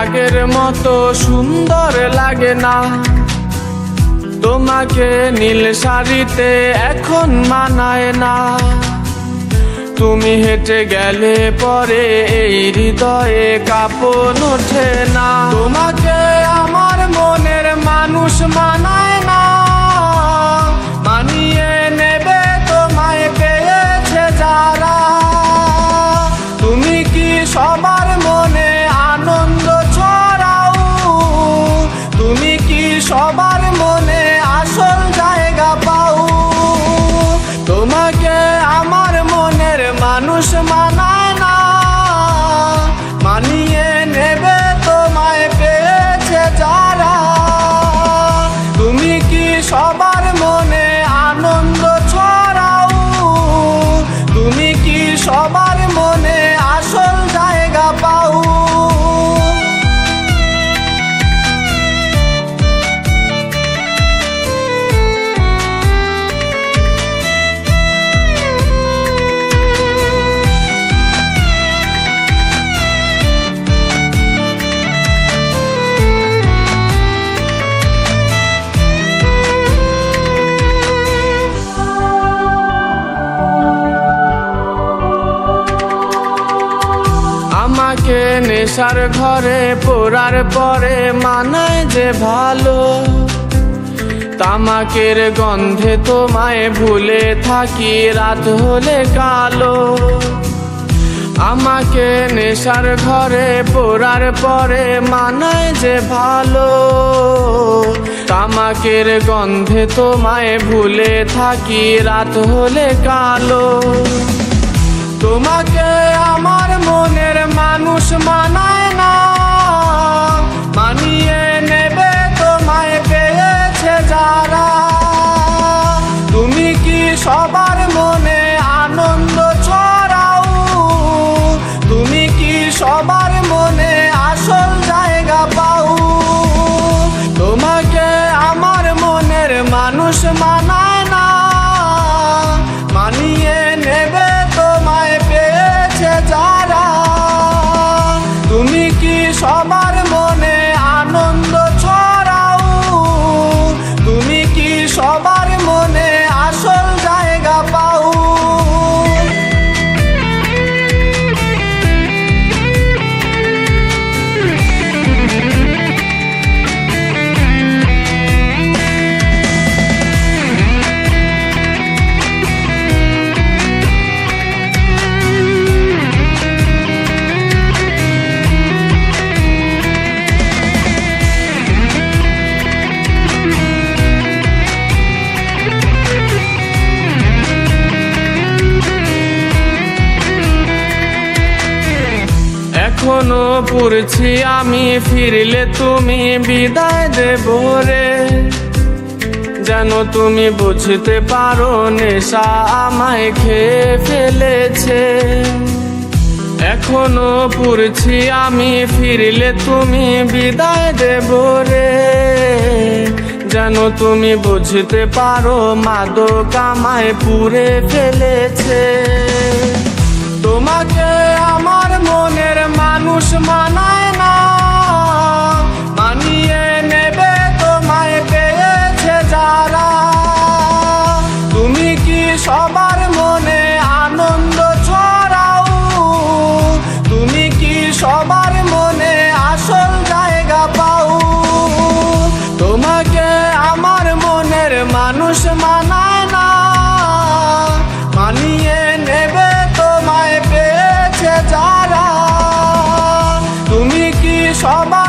আগের মতো সুন্দর লাগে না। তোমাকে নীল শাড়িতে এখন মানায় না। তুমি হেঁটে গেলে পরে এই হৃদয়ে কাঁপন ওঠে না। তোমাকে আমার মনের মানুষ মানায় না। মানিয়ে নেবে তোমায় পেয়েছে যারা। তুমি কি সবার মনে আনন্দ ছড়াও? তুমি কি সবার মনে আসল জায়গা পাও? তোমাকে আমার মনের মানুষ মানায় না। মানিয়ে নেবে তোমায় পেয়েছে যারা। তুমি কি সবার মনে আনন্দ ছড়াও? তুমি কি সবার মনে আসল জায়গা পাও? আমাকে নেশার ঘরে পোড়ার পরে মানায় যে ভালো। তামাকের গন্ধে তোমায় ভুলে থাকি রাত হলে কালো। আমাকে নেশার ঘরে পোড়ার পরে মানায় যে ভালো। তামাকের গন্ধে তোমায় ভুলে থাকি রাত হলে কালো। তোমাকে আমার মনের মানুষ মানায় না। মানিয়ে নেবে তোমায় পেয়েছে যারা। তুমি কি সবার মনে আনন্দ ছড়াও? তুমি কি সবার মনে আসল জায়গা পাও? তোমাকে আমার মনের মানুষ মানায় না। মানিয়ে নেবে তোমায় পেয়েছে যারা। তুমি কি সবার মনে আনন্দ ছড়াও? তুমি কি সবার মনে আসল জায়গা পাও? এখনো পড়ছি আমি, ফিরলে তুমি বিদায় দেব রে। যেন তুমি বুঝতে পারো নেশা আমায় খেয়ে ফেলেছে। এখনো পড়ছি আমি, ফিরলে তুমি বিদায় দেব রে। যেন তুমি বুঝতে পারো মাদক আমায় পুড়ে ফেলেছে। তোমাকে আমার মনের মানুষ মানায় না। মানিয়ে নেবে তোমায় পেয়েছে যারা। তুমি কি সবার মনে আনন্দ ছড়াও? তুমি কি সবার মনে আসল জায়গা পাও? তোমাকে আমার মনের মানুষ মানায় না। মানিয়ে নেবে তোমায় পেয়েছে যারা। তুমি কি সবার